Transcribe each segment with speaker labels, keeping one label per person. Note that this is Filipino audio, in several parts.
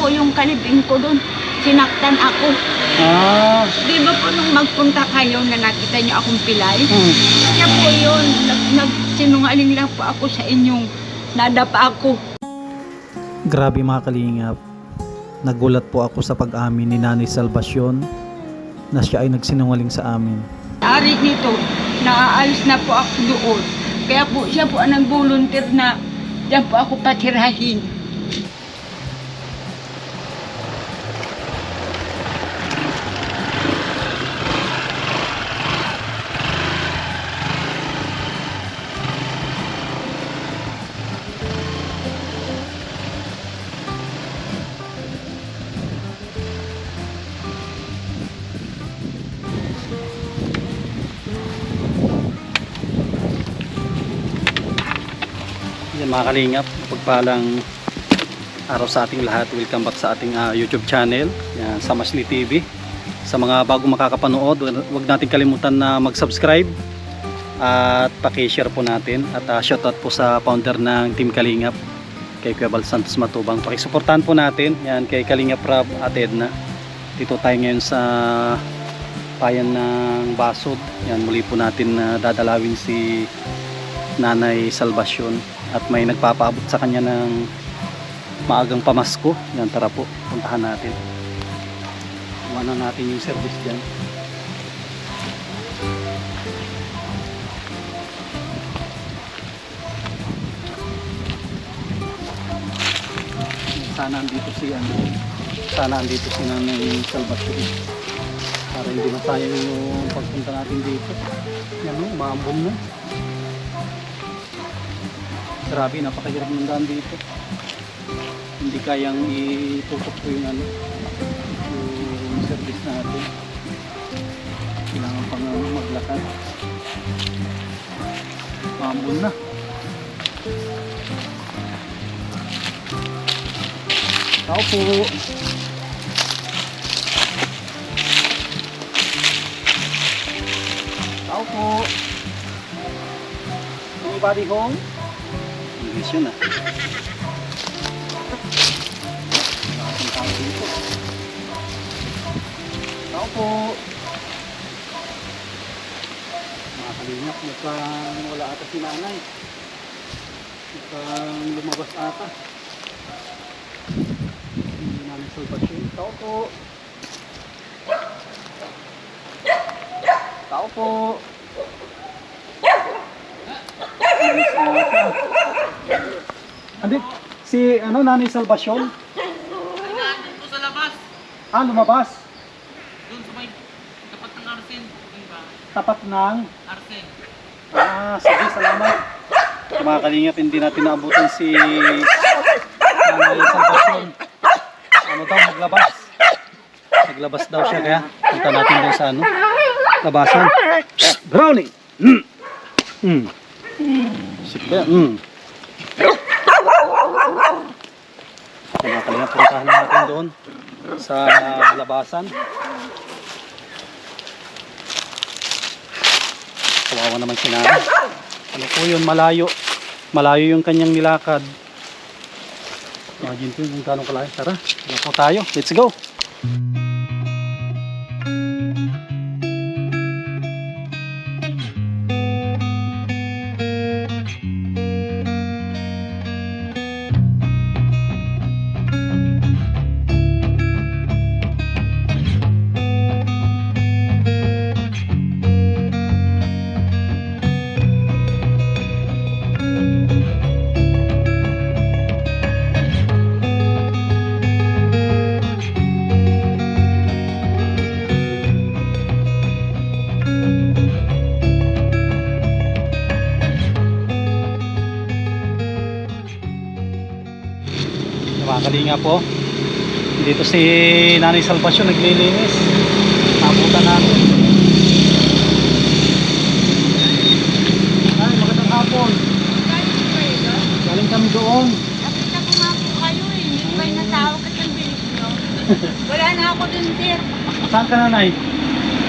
Speaker 1: po yung kalibing ko doon. Sinaktan ako. Di ba po nung magpunta kayo na nakita niyo akong pilay? Kaya po yun, nagsinungaling lang po ako sa inyong nadapa ako.
Speaker 2: Grabe mga kalingap. Nagulat po ako sa pag-amin ni Nanay Salvacion na siya ay nagsinungaling sa amin.
Speaker 1: Ari nito, naaalis na po ako doon. Kaya po siya po ang nag-volunteer na diyan po ako patirahin.
Speaker 2: Yan mga kalingap, pagpalang araw sa ating lahat. Welcome back sa ating YouTube channel, yan, Samasli TV. Sa mga bago makakapanood, huwag natin kalimutan na mag-subscribe at paki-share po natin. At shoutout po sa founder ng Team Kalingap, kay Kuya Bal Santos Matubang. Pakisuportahan po natin, yan, kay Kalingap Rab at Edna. Dito tayo ngayon sa bayan ng Basod. Yan, muli po natin dadalawin si Nanay Salvacion. At may nagpapaabot sa kanya ng maagang pamasko. Yan, tara po, puntahan natin. Iwanan natin yung service dyan. Sana andito si Nanay Salvacion para hindi masayang yung pagpunta natin dito. Yan o, maambon na. Grabe, napakahirap ng daan dito. Hindi kayang itutok ko yung service natin. Kailangan pang maglakad. Maambon na. Tao po. Tao po. Anybody home? English yun ah. Nakasang tao dito. Tao po. Mga kalingap, mukhang wala ata si nanay. Mukhang lumabas ata. Hindi namin Salvacion. Tao po. Tao po. Andi, si Nanay Salvacion?
Speaker 3: Nandun po sa labas.
Speaker 2: Lumabas?
Speaker 3: Doon sa may tapat ng Arsen. Diba?
Speaker 2: Tapat ng?
Speaker 3: Arsen.
Speaker 2: Sige, salamat. Mga kalingap, hindi natin naabutan si Nanay Salvacion. Maglabas. Naglabas daw siya, kaya punta natin doon sa labasan. Brownie! Sige, mga kalingap, puntahan natin doon sa labasan. Kawawa naman si Nanay. Ano po yun, malayo yung kanyang nilakad. Imagine po yung gano'ng kalayo. Tara, ano po tayo, let's go. Mga kalinga po, dito si Nanay Salvacion naglilinis. Nabutan natin. Ay, magandang hapon. Galing kami doon.
Speaker 1: Nakita ko nga po kayo eh. Hindi ko kayo natawag at ang bilis nyo. Wala na ako dun, sir.
Speaker 2: Saan ka, Nanay?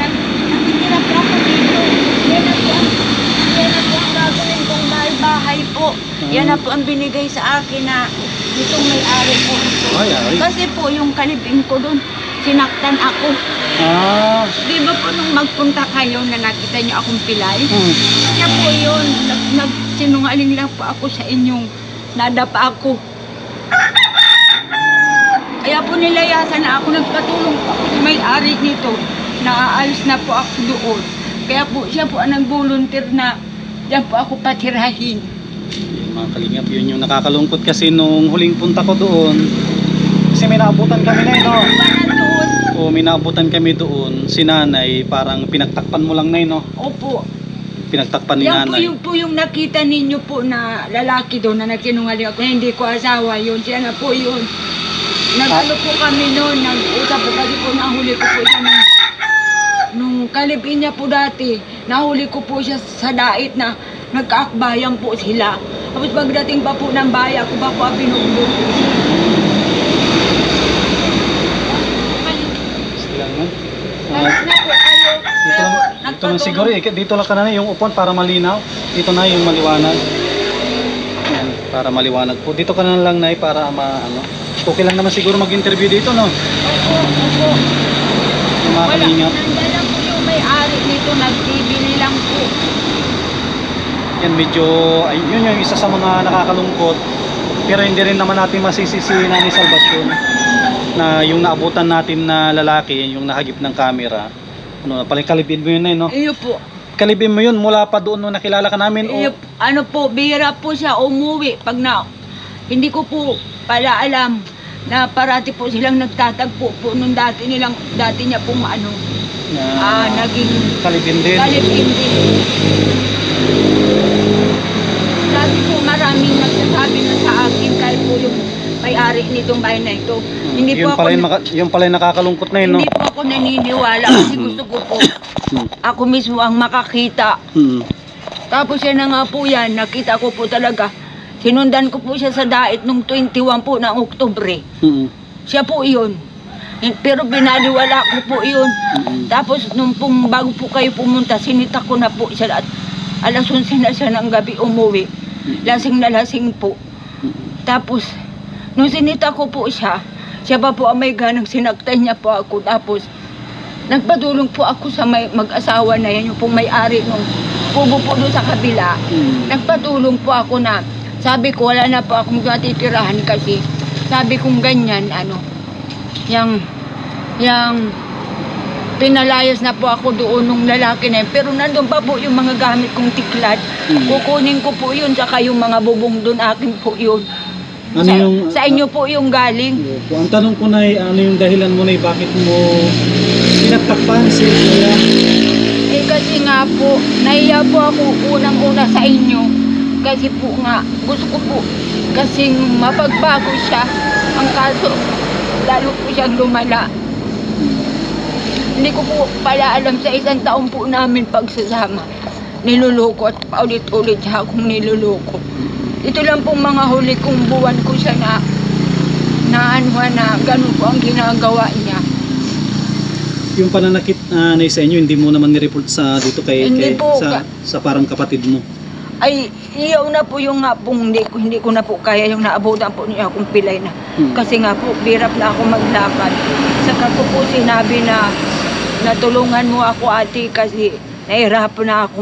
Speaker 1: Nakikira po ako dito. Yan na po ang gagawin kong bahay po. Yan na po ang binigay sa akin na Itong may-ari po ito.
Speaker 2: Ay, ay.
Speaker 1: Kasi po yung kalibing ko doon, sinaktan ako.
Speaker 2: Ah.
Speaker 1: Di ba po nung magpunta kayo na nakita niyo akong pilay?
Speaker 2: Hmm.
Speaker 1: Kaya po yun, nagsinungaling lang po ako sa inyong nadapa ako. Kaya po nilayasan na ako, nagpatulong po ako sa may-ari nito. Naaalis na po ako doon. Kaya po siya po ang nag-volunteer na diyan po ako patirahin.
Speaker 2: Mga kalingap, yun yung nakakalungkot kasi nung huling punta ko doon. Kasi may naabutan kami na no?
Speaker 1: Doon.
Speaker 2: O may naabutan kami doon. Si nanay, parang pinagtakpan mo lang na no?
Speaker 1: Opo.
Speaker 2: Pinagtakpan ni
Speaker 1: Yan
Speaker 2: nanay.
Speaker 1: po yung nakita ninyo po na lalaki doon na nagsinungaling ako na hindi ko asawa yun. Siya na po yun. Nag-ano po kami noon, nag-usap po kasi po nahuli ko po siya nung kalibin niya po dati. Nahuli ko po siya sa dait na nagkaakbayan po sila. Tapos pagdating pa po ng bahay, ako ba po ang binugbog po siya.
Speaker 2: Sige lang man.
Speaker 1: Kahit na po kayo,
Speaker 2: Dito na siguro eh. Dito lang ka na yung upuan para malinaw. Dito na yung maliwanag. Yan, para maliwanag po. Dito ka na lang na para ano. Okay lang naman siguro mag-interview dito no?
Speaker 1: Opo.
Speaker 2: Yung mga
Speaker 1: Wala,
Speaker 2: kalingap.
Speaker 1: nandiyan po yung may-ari nito, nagbibili lang po.
Speaker 2: Yan medyo, ay, yun yung isa sa mga nakakalungkot. Pero hindi rin naman natin masisisi na ni Salvacion na yung naabutan natin na lalaki, yung nahagip ng camera. Ano, palikalibin mo yun no?
Speaker 1: Iyo po.
Speaker 2: Kalibin mo yun mula pa doon nung nakilala ka namin
Speaker 1: Iyo, ano po, bihira po siya umuwi pag hindi ko po pala alam na parati po silang nagtatagpo po nung dati niya pong naging
Speaker 2: kalibin din.
Speaker 1: kalipin din. Sabi po maraming nagsasabi na sa akin kahit po yung may-ari nitong bahay na ito. Hindi po ako,
Speaker 2: yung pala yung nakakalungkot na yun no?
Speaker 1: hindi po ako naniniwala kasi gusto ko po ako mismo ang makakita. Tapos yan na nga po yan, nakita ko po talaga. Sinundan ko po siya sa dait nung 21 po ng Oktubre. Siya po iyon. Pero binaliwala ko po iyon. Tapos nung bago po kayo pumunta, sinita ko na po siya at alas 11 na siya ng gabi umuwi. Lasing na lasing po. Tapos nung sinita ko po siya pa po ang may ganang sinaktan niya po ako. Tapos nagpadulong po ako sa mag-asawa na yan, yung pong may-ari nung kubo po doon sa kabila. Nagpadulong po ako na sabi ko wala na po akong matitirahan kasi sabi kong ganyan yung pinalayas na po ako doon nung lalaki na yun. Pero nandun pa po yung mga gamit kong tiklad. Kukunin ko po yun saka yung mga bubong doon akin po yun. Sa inyo po yung galing.
Speaker 2: Ang tanong ko na ano yung dahilan mo na bakit mo pinagtakpan si Kuya?
Speaker 1: Kasi nga po, nahiya po ako unang-una sa inyo. Kasi po nga, gusto ko po kasing mapagbago siya. Ang kaso, lalo po siyang lumala. Hindi ko po pala alam sa isang taon po namin pagsasama. Niluloko at paulit-ulit siya akong niluloko. Ito lang pong mga huli kong buwan ko siya na ganun po ang ginagawa niya.
Speaker 2: Yung pananakit na sa inyo, hindi mo naman nireport sa dito sa parang kapatid mo?
Speaker 1: Ay, iyaw na po yung nga pong hindi ko na po kaya yung naabutan po niya akong pilay na. Kasi nga po, birap na ako maglakad. Saka ko po sinabi na natulungan mo ako ate kasi nahihirapan na ako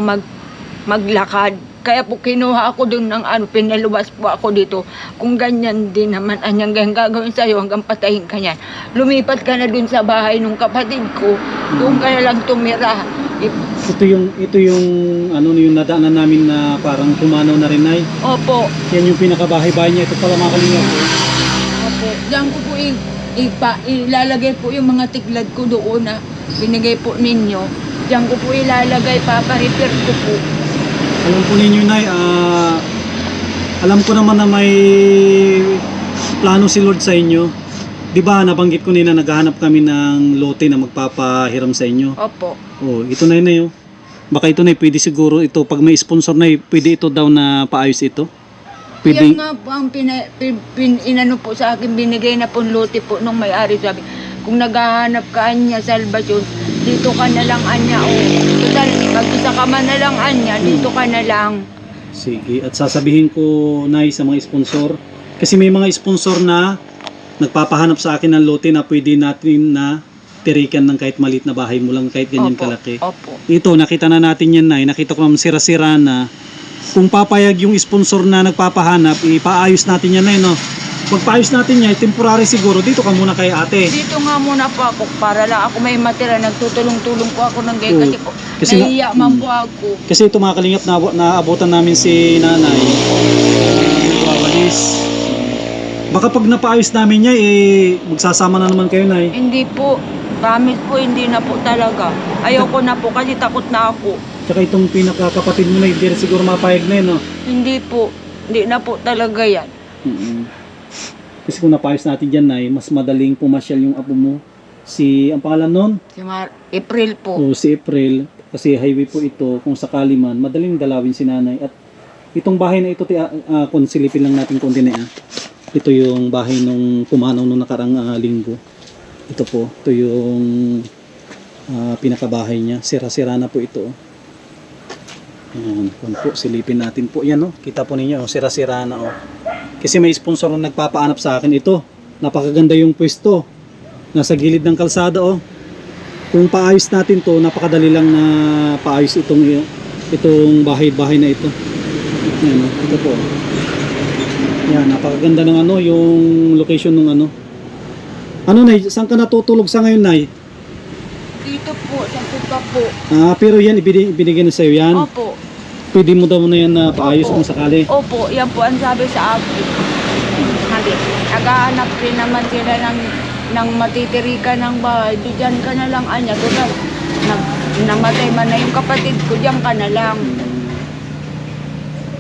Speaker 1: maglakad. Kaya po kinuha ako dun ng pinaluwas po ako dito. Kung ganyan din naman, anyang gagawin sa'yo hanggang patayin ka niyan. Lumipat ka na dun sa bahay ng kapatid ko. Doon ka na lang tumira.
Speaker 2: Ito yung yung nadaanan namin na parang tumanaw na rin ay.
Speaker 1: Opo.
Speaker 2: Yan yung pinakabahay-bahay niya. Ito pala mga kalingap.
Speaker 1: Opo. Diyan ko po ilalagay po yung mga tiklad ko doon na binigay po ninyo. Diyan ko po ilalagay, paparepair ko po.
Speaker 2: Alam po ninyo, Nay, alam ko naman na may plano si Lord sa inyo. Di ba, nabanggit ko nila naghahanap kami ng lote na magpapahiram sa inyo.
Speaker 1: Opo.
Speaker 2: Oh, ito na yun. Baka ito na pwede siguro ito, pag may sponsor na pwede ito daw na paayos ito. Pwede.
Speaker 1: Yan nga po ang inano po sa akin, binigay na po lote po nung may-ari. Sabi, kung naghahanap ka niya, Salvacion, dito ka na lang anya. O, total, mag-isa ka man na lang anya, dito ka na lang.
Speaker 2: Sige, at sasabihin ko, Nay, sa mga sponsor, Kasi may mga sponsor na nagpapahanap sa akin ng lote na pwede natin na tirikan ng kahit maliit na bahay mo lang, kahit ganyan
Speaker 1: Opo,
Speaker 2: kalaki.
Speaker 1: Opo.
Speaker 2: Ito, nakita na natin yan na, nakita ko naman sira-sira na. Kung papayag yung sponsor na nagpapahanap, ipaayos natin yan na, no? Pagpaayos natin yan, temporary siguro, dito ka muna kay ate.
Speaker 1: Dito nga muna po ako para lang ako may matira. Nagtutulong-tulong po ako ng
Speaker 2: Oo.
Speaker 1: ganyan kasi po
Speaker 2: Kasi
Speaker 1: nahiya man po ako.
Speaker 2: Kasi ito mga kalingap, naabutan namin si nanay, nagwawalis. Baka pag napaayos namin niya, magsasama na naman kayo, nay.
Speaker 1: Hindi po. Promise po, hindi na po talaga. Ayoko na po kasi takot na ako.
Speaker 2: Tsaka itong pinakakapatid mo na, hindi rin siguro mapayag na yun, no?
Speaker 1: Hindi po. Hindi na po talaga yan.
Speaker 2: Kasi kung napaayos natin dyan, nay, mas madaling pumasyal yung apo mo. Ang pangalan nun?
Speaker 1: Si April po.
Speaker 2: O si April. Kasi highway po ito, kung sakali man, madaling dalawin si nanay. At itong bahay na ito, kung silipin lang natin konti na yan. Ito yung bahay nung pumanaw nung nakarang linggo. Ito po, ito yung pinakabahay niya. Sira-sira na po ito. Ayan, kung po, silipin natin po. Yan, kita po ninyo, sira-sira na. Kasi may sponsor na nagpapaanap sa akin. Ito, napakaganda yung pwesto. Nasa gilid ng kalsada, Kung paayos natin to, napakadali lang na paayos itong bahay-bahay na ito. Yan, ito po. Yan, napakaganda ng yung location ng Nay, saan ka natutulog sa ngayon, Nay?
Speaker 1: Dito po, sa suka po.
Speaker 2: Pero yan, ibinigay na sa'yo yan?
Speaker 1: Opo.
Speaker 2: Pwede mo daw na yan na paayos
Speaker 1: Opo.
Speaker 2: kung sakali?
Speaker 1: Opo, yan po ang sabi sa akin. Sabi, naghahanap rin naman sila ng matitirikan ng bahay. Diyan ka na lang, anya. Total, namatay man na yung kapatid ko, diyan ka na lang.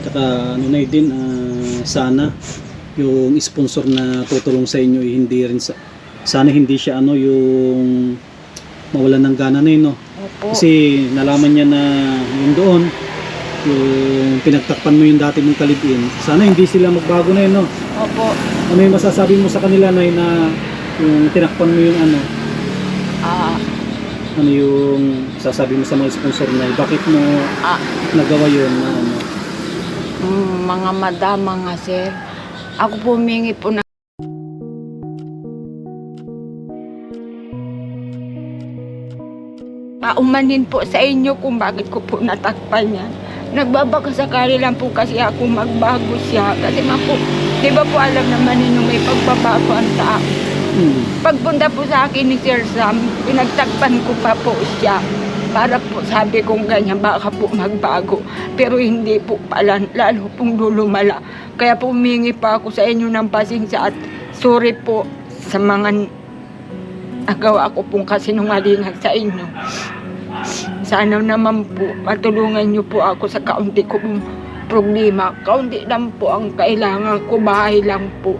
Speaker 2: Tsaka Nay din, sana yung sponsor na tutulong sa inyo hindi rin sana hindi siya yung mawalan ng gana na yun,
Speaker 1: Opo.
Speaker 2: Kasi nalaman niya na yun doon yung pinagtakpan mo yung dati mong kalibin, sana hindi sila magbago na yun,
Speaker 1: Opo.
Speaker 2: Ano yung masasabi mo sa kanila, Nay, na yung tinakpan mo yung ano yung sasabi mo sa mga sponsor na bakit mo nagawa yun na
Speaker 1: Mga madama nga, sir. Ako po humingi po na paumanin po sa inyo kung bakit ko po natakpan yan. Nagbabaka sakali lang po kasi ako magbago siya. Kasi po, di ba po alam naman ninyo may pagbabago ang tao. Pagpunta po sa akin ni Sir Sam, pinagtakpan ko pa po siya. Para po sabi kong ganyan, baka po magbago. Pero hindi po pala, lalo pong lumala. Kaya po humingi pa ako sa inyo ng pasensya at sorry po sa mga nagawa ko pong kasinungalingan sa inyo. Sana naman po matulungan niyo po ako sa kaunti ko pong problema. Kaunti lang po ang kailangan ko, bahay lang po.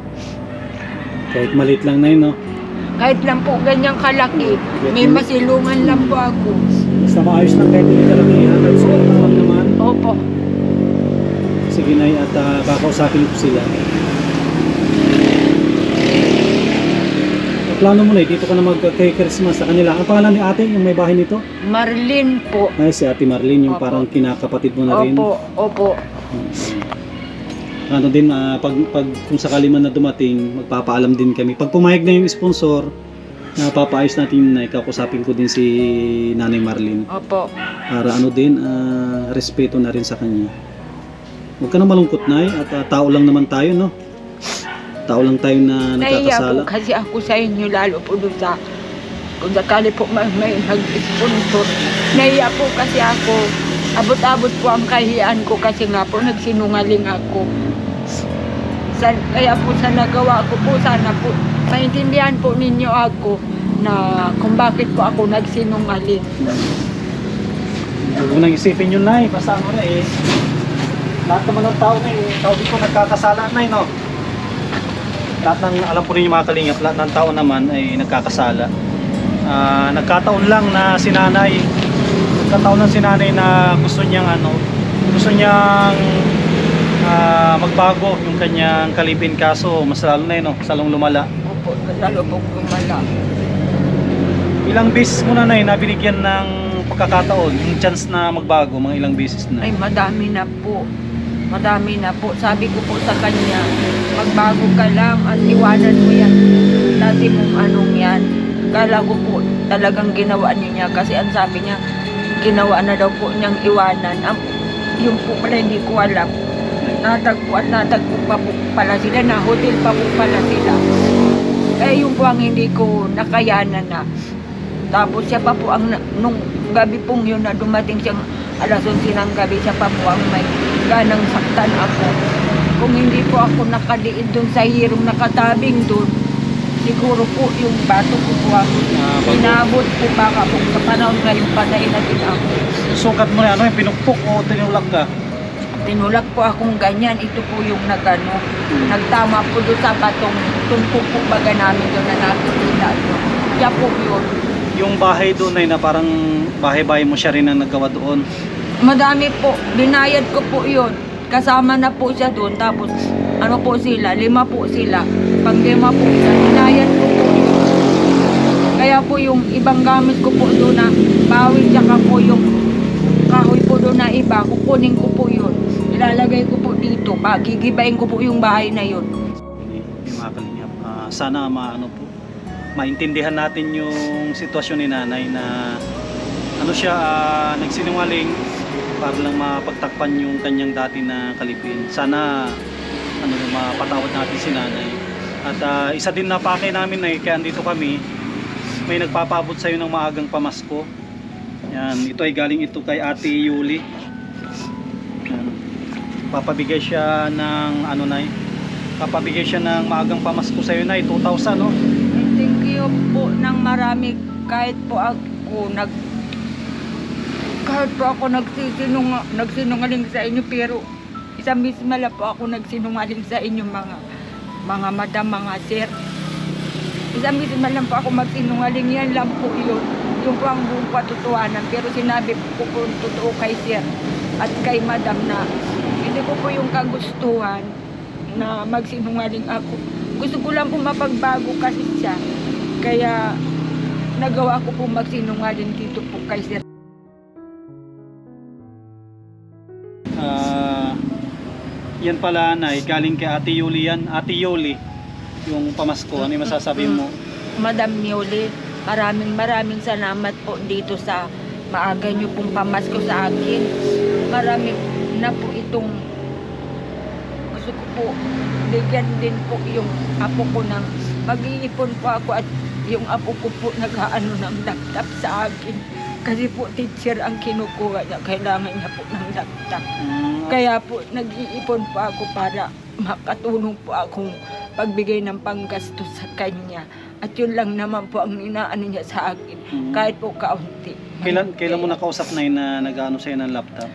Speaker 2: kahit maliit lang na yun,
Speaker 1: Kahit lang po ganyang kalaki, may masilungan lang po ako.
Speaker 2: basta maayos lang kahit hindi kalakihan at suot naman.
Speaker 1: Opo.
Speaker 2: Sige, Nay, at kakausapin ko sila. Plano mo, Nay, dito ka na mag-Christmas sa kanila. Ang pangalan ni ate, yung may bahay nito?
Speaker 1: Marlene po.
Speaker 2: Ay, si Ate Marlene, yung
Speaker 1: Opo.
Speaker 2: parang kinakapatid mo na rin.
Speaker 1: Opo, opo.
Speaker 2: Ano din, pag kung sakali man na dumating, magpapaalam din kami. Pag pumayag na yung sponsor, napapaayos natin na ikakusapin ko din si Nanay Marlene.
Speaker 1: Opo.
Speaker 2: Para respeto na rin sa kanya. Huwag ka na malungkot, Nay, at tao lang naman tayo, no? Tao lang tayo na
Speaker 1: Nahiya
Speaker 2: nagkakasala.
Speaker 1: po kasi ako sa inyo, lalo po doon sa kung sakali po may nag-sponsor. Nahiya po kasi ako. Abot-abot po ang kahiyan ko kasi nga po nagsinungaling ako. Kaya po sa nagawa ko po, sana po maintindihan po ninyo ako na kung bakit po ako nagsinungaling.
Speaker 2: Huwag mo nang isipin yun, Nay. Basta lahat naman ng tao, Nay, tao dito nagkakasala, Nay, no? Lahat ng, alam po rin yung mga kalingap, lahat ng tao naman ay nagkakasala. Nagkataon lang na si nanay, na gusto niyang magbago yung kanyang kalibin, kaso mas lalo na yun, salong lumala.
Speaker 1: Opo, lalo po lumala.
Speaker 2: Ilang beses mo na, Nay, nabinigyan ng pagkakataon, yung chance na magbago, mga ilang beses na.
Speaker 1: Ay, madami na po. Madami na po. Sabi ko po sa kanya, magbago ka lang at iwanan mo yan. Dati mong anong yan. Kala ko po talagang ginawa niya kasi ang sabi niya, ginawa na daw po niyang iwanan. Yung po pala hindi ko alam. Natagpo pa po pala sila, na hotel pa po pala sila. Kaya yung po ang hindi ko nakayanan na. Tapos siya pa po ang, nung gabi pong yun na dumating siyang alas 11 ng gabi, siya pa po ang may ganang saktan ako. Kung hindi po ako nakaliid dun sa hirong nakatabing dun, siguro po yung bato ko po ang inabot po baka po sa panahon na yung patay na din ako.
Speaker 2: Sukat mo na ano, yung pinukpok o tinulak ka?
Speaker 1: Tinulak po akong ganyan, ito po yung nagtama po doon sa batong tumpok po baga namin doon na nakikita doon. Kaya po yun.
Speaker 2: Yung bahay doon ay na parang bahay-bahay mo siya rin ang naggawa doon.
Speaker 1: Madami po, binayad ko po yun. Kasama na po siya doon, tapos ano po sila, 5 po sila. Pag 5 po siya, binayad ko po yun. Kaya po yung ibang gamit ko po doon na bawit, tsaka po yung kahoy po doon na iba, kukunin ko po yun. Ilalagay ko po dito, gigibayin ko po yung bahay na yun.
Speaker 2: Yung mga kalingap, sana maano po, maintindihan natin yung sitwasyon ni nanay na ano siya, nagsinungaling para lang mapagtakpan yung kanyang dati na kalipin. Sana ano, mapatawad natin si nanay. At isa din na pake namin na kaya andito kami, may nagpapabot sa'yo ng maagang pamasko. Yan, ito ay galing ito kay Ate Yuli. Yan. Papabigay siya ng ano, nay, papabigay siya ng maagang pamasko sa'yo, nay, 2,000, no?
Speaker 1: Thank you po ng marami, kahit po ako nagsinungaling sa inyo, pero isang misma lang po ako nagsinungaling sa inyo mga madam, mga sir. Isang misma lang po ako magsinungaling, yan lang po yun. Yung po ang buong katotohanan, pero sinabi po po totoo kay sir at kay madam na hindi ko po yung kagustuhan na magsinungaling ako. Gusto ko lang po mapagbago kasi siya. Kaya nagawa ko po magsinungaling dito po kay sir.
Speaker 2: Yan pala, nay, galing kay Ate Yuli yan. Ate Yuli, yung pamasko, ano yung masasabi mo?
Speaker 1: Madam Yuli, maraming salamat po dito sa maaga niyo pong pamasko sa akin. Marami na po itong gusto ko po bigyan din po yung apo ko ng mag-iipon po ako at yung apo ko po nag-aano ng laptop sa akin. Kasi po teacher ang kinukuha niya, kailangan niya po ng laptop. Kaya po nag-iipon po ako para makatulong po akong pagbigay ng panggastos sa kanya. At yun lang naman po ang inaano niya sa akin, kahit po kaunti.
Speaker 2: Kailan mo nakausap na yun na nag-ano sa'yo ng laptop?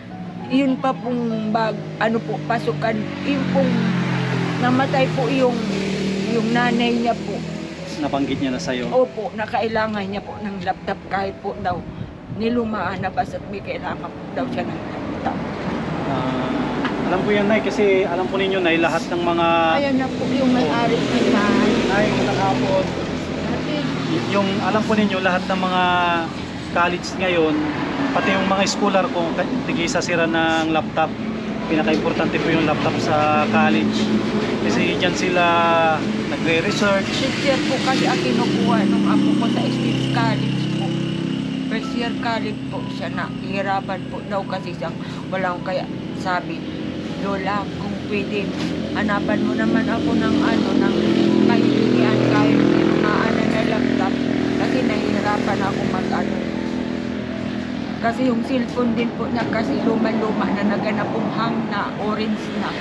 Speaker 1: Yun pa pong pasukan, yun pong namatay po yung nanay niya po.
Speaker 2: Nabanggit niya na sa'yo?
Speaker 1: Opo, nakailangan niya po ng laptop kahit po daw nilumaan na basta't may kailangan po daw siya ng laptop.
Speaker 2: Alam ko yan, nay, kasi alam po ninyo, nay, lahat ng mga...
Speaker 1: Ayan na po yung may-ari niya.
Speaker 2: Nay, nakapon. Yung alam po ninyo, lahat ng mga college ngayon, pati yung mga schooler ko, tigisa sira ng laptop. Pinaka-importante po yung laptop sa college. Kasi dyan sila nagre-research.
Speaker 1: Teacher po kasi ang kinukuha nung apo ko sa State College po. First year college po siya na. Hihirapan po daw kasi siyang walang kaya sabi, Lola, kung pwede, hanapan mo naman ako ng ng kahilingan kahit na laptop. Kasi nahihirapan ako Kasi yung cellphone din po niya kasi luma-luma na naganap hang na orange na.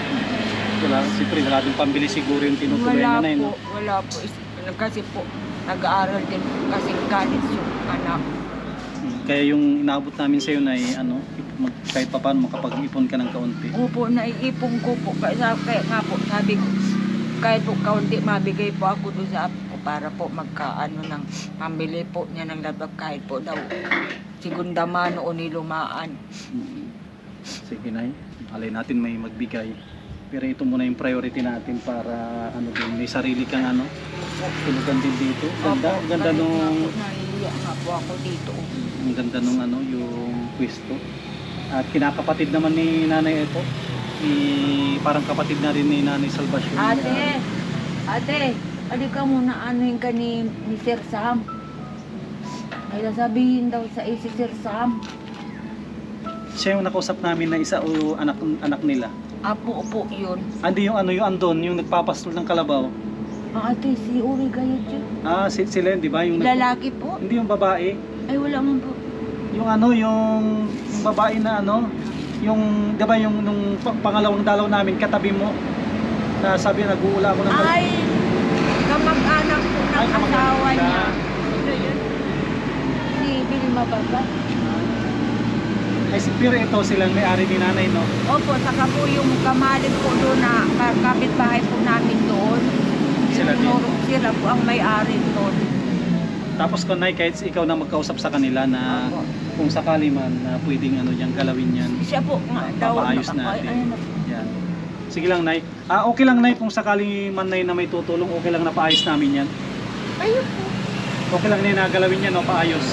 Speaker 2: Siyempre, wala din pambili siguro yung tinutuloy na nay, no?
Speaker 1: Wala po. Kasi po, nag-aaral din po kasi college yung anak.
Speaker 2: Kaya yung inaabot namin sa'yo na kahit pa paano makapag-ipon ka ng kaunti.
Speaker 1: Opo, naiipon ko po. Kaya nga po, sabi ko, kahit po kaunti, mabigay po ako doon sa apo ko para po ng pambili po niya ng laptop kahit po daw segunda mano o nilumaan.
Speaker 2: Sige, nay. Alay natin may magbigay. Pero ito muna yung priority natin para din, may sarili kang tulugan din dito. Ganda nung
Speaker 1: nahihiya nga po ako dito.
Speaker 2: Ang ganda nung yung pwesto. At kinakapatid naman ni nanay ito. parang kapatid na rin ni Nanay Salvacion.
Speaker 1: Ate, halika muna anuhin ka ni Sir Sam. Ay sabihin daw sa si Sir Sam.
Speaker 2: Siya yung nakausap namin na isa o anak nila.
Speaker 1: Apo yun.
Speaker 2: Andi yung yung andon, yung nagpapastol ng kalabaw.
Speaker 1: Ate, si Uri Gayet yun.
Speaker 2: Sila di ba? Yung
Speaker 1: Lalaki po?
Speaker 2: Hindi yung babae.
Speaker 1: Ay wala man po.
Speaker 2: Yung yung babae na yung, di ba yung nung pangalawang dalaw namin, katabi mo, na sabi nag-uula ako ng...
Speaker 1: Ay, kamag-anak po ng asawa niya. Ito yun. Si Vilma Baba.
Speaker 2: Pero ito silang may-ari ni nanay, no?
Speaker 1: Opo, saka po yung kamalig po doon na kapitbahay po namin doon.
Speaker 2: Sila din.
Speaker 1: Sila po ang may-ari doon.
Speaker 2: Tapos kung nay, kahit ikaw na magkausap sa kanila na
Speaker 1: Opo.
Speaker 2: kung sakali man na pwedeng diyang galawin yan,
Speaker 1: Siya po nga daw.
Speaker 2: papaayos natin.
Speaker 1: Ayun na po.
Speaker 2: Yan. Sige lang, nay. Okay lang, nay, kung sakali man, nay, na may tutulong, okay lang na paayos namin yan.
Speaker 1: Ayun po.
Speaker 2: Okay lang, nay, na galawin yan, no? Paayos.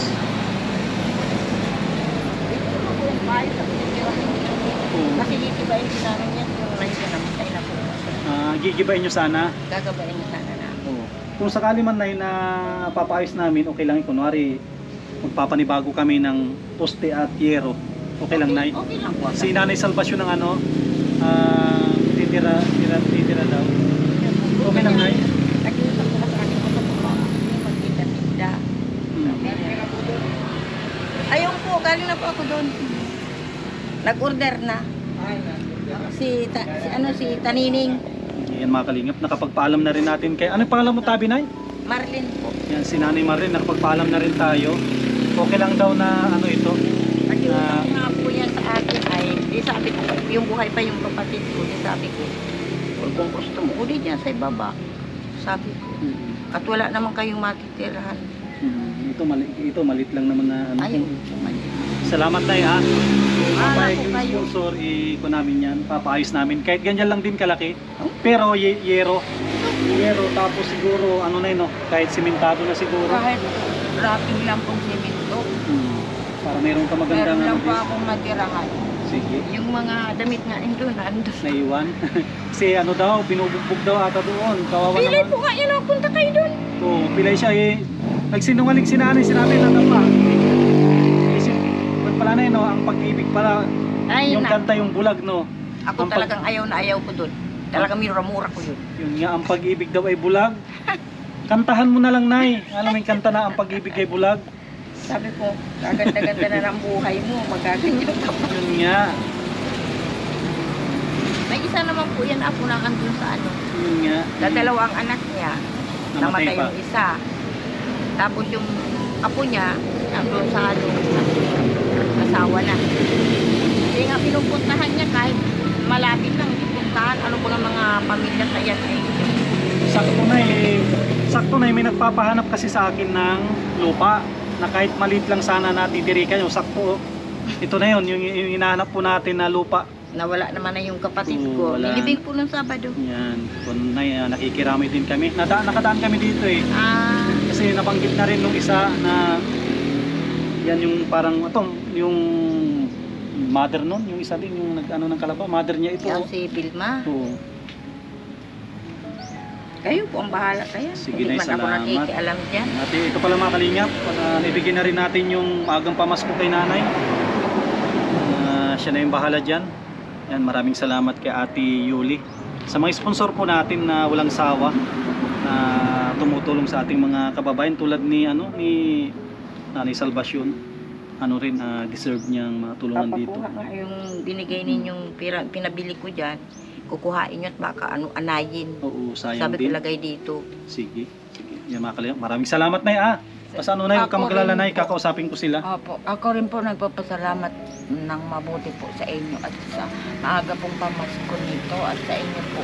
Speaker 1: Ito po yung bahay sa pinitirahan niya.
Speaker 2: Oo.
Speaker 1: Kasi dito ba yung namin yan? Yung namin na po.
Speaker 2: Gigibain nyo sana.
Speaker 1: Gagabain niya sana na.
Speaker 2: Oo. Kung sakali man, nay, na papaayos namin, okay lang. Kunwari, magpapanibago kami ng poste at yero. Okay lang, nay.
Speaker 1: Okay lang po.
Speaker 2: Si Nanay Salvacion ng titira daw. Okay lang, nay.
Speaker 1: Nag-iusap ko sa akin ko sa yung magtinda-tinda. Ayun po, galing na po ako doon. Nag-order na. Si Tanining.
Speaker 2: Yan mga kalingap, nakapagpaalam na rin natin kay... Ano yung pangalan mo, Tabi, nay?
Speaker 1: Marlin po.
Speaker 2: Yan, si Nanay Marin, nakapagpaalam na rin tayo. Okay lang daw na ito.
Speaker 1: Nag-iusap nga po yan sa akin ay, di sabi ko, yung buhay pa yung kapatid ko, di sabi ko, kung gusto mo, uli dyan sa ibaba. Sabi ko. At wala naman kayong matitirahan.
Speaker 2: Ito malit lang naman na
Speaker 1: Ayun.
Speaker 2: Salamat, nay, ha. Papayag
Speaker 1: po
Speaker 2: yung
Speaker 1: kayo.
Speaker 2: sponsor, ko namin yan. Papaayos namin. Kahit ganyan lang din kalaki. Pero yero. Yero, tapos siguro, na yun, no? Kahit simentado na siguro.
Speaker 1: Kahit wrapping lang pong simento.
Speaker 2: Para meron ka magandang
Speaker 1: Meron lang po
Speaker 2: din.
Speaker 1: akong matirahan.
Speaker 2: Sige.
Speaker 1: Yung mga damit nga nandun.
Speaker 2: Naiwan. Kasi daw, binubugbog daw ata doon. Kawawa
Speaker 1: Pili
Speaker 2: naman.
Speaker 1: po nga yun, punta kayo doon.
Speaker 2: Oo, pilay siya nagsinungaling si nanay, sinabi na pa. Ba't pala na yun, no? Ang pag-ibig pala,
Speaker 1: Ay,
Speaker 2: yung
Speaker 1: na.
Speaker 2: kanta, yung bulag, no?
Speaker 1: Ako
Speaker 2: Ang
Speaker 1: talagang ayaw na ayaw ko doon. Talagang minura-mura ko yun.
Speaker 2: Yun nga, ang pag-ibig daw ay bulag. Kantahan mo na lang, nay. Alam mo yung kanta na ang pag-ibig ay bulag.
Speaker 1: Sabi ko, gaganda-ganda na ng buhay mo, magaganyan ka pa.
Speaker 2: Yun nga.
Speaker 1: May isa naman po yan apo na andun sa
Speaker 2: Yun nga.
Speaker 1: Dadalawang anak niya.
Speaker 2: Namatay
Speaker 1: Namatay
Speaker 2: pa.
Speaker 1: yung isa. Tapos yung apo niya, nandun sa asawa na. Hindi nga pinupuntahan niya kahit malapit lang pinupuntahan. Ano po ng mga pamilya sa yan ay
Speaker 2: Sakto na may nagpapahanap kasi sa akin ng lupa na kahit maliit lang sana natitirikan yung sakto. Ito na yun, yung hinahanap po natin na lupa.
Speaker 1: nawala naman na yung kapatid
Speaker 2: Oo,
Speaker 1: ko.
Speaker 2: wala.
Speaker 1: Nilibing po ng Sabado.
Speaker 2: Yan, kung nakikiramay din kami. Nakadaan kami dito eh.
Speaker 1: Ah,
Speaker 2: Kasi nabanggit na rin nung isa na yan yung parang yung mother nun, yung isa din yung nag-ano ng Kalabaw, mother niya ito.
Speaker 1: yan si Vilma.
Speaker 2: Oo.
Speaker 1: Kayo po ang bahala kaya.
Speaker 2: Sige,
Speaker 1: Hindi
Speaker 2: Nay,
Speaker 1: man ako
Speaker 2: salamat.
Speaker 1: nakikialam dyan.
Speaker 2: At ito pala mga kalingap, ibigay na rin natin yung maagang pamasko kay nanay. Siya na yung bahala dyan. Yan, maraming salamat kay Ate Yuli. Sa mga sponsor po natin na walang sawa na tumutulong sa ating mga kababayan tulad ni Nanay Salvacion. Deserve niyang matulungan dito.
Speaker 1: Papakuha nga yung binigay ninyong pinabili ko dyan. Kukuhain nyo at baka anayin.
Speaker 2: Oo, sayang
Speaker 1: Sabi ko
Speaker 2: din.
Speaker 1: lagay dito.
Speaker 2: Sige. Yan mga kalingap. Maraming salamat Nay Basta Nay, huwag ka
Speaker 1: Ako
Speaker 2: maglala
Speaker 1: rin
Speaker 2: Nay,
Speaker 1: po.
Speaker 2: kakausapin ko sila.
Speaker 1: Opo, ako rin po nagpapasalamat ng mabuti po sa inyo at sa maaga pong pamasko nito at sa inyo po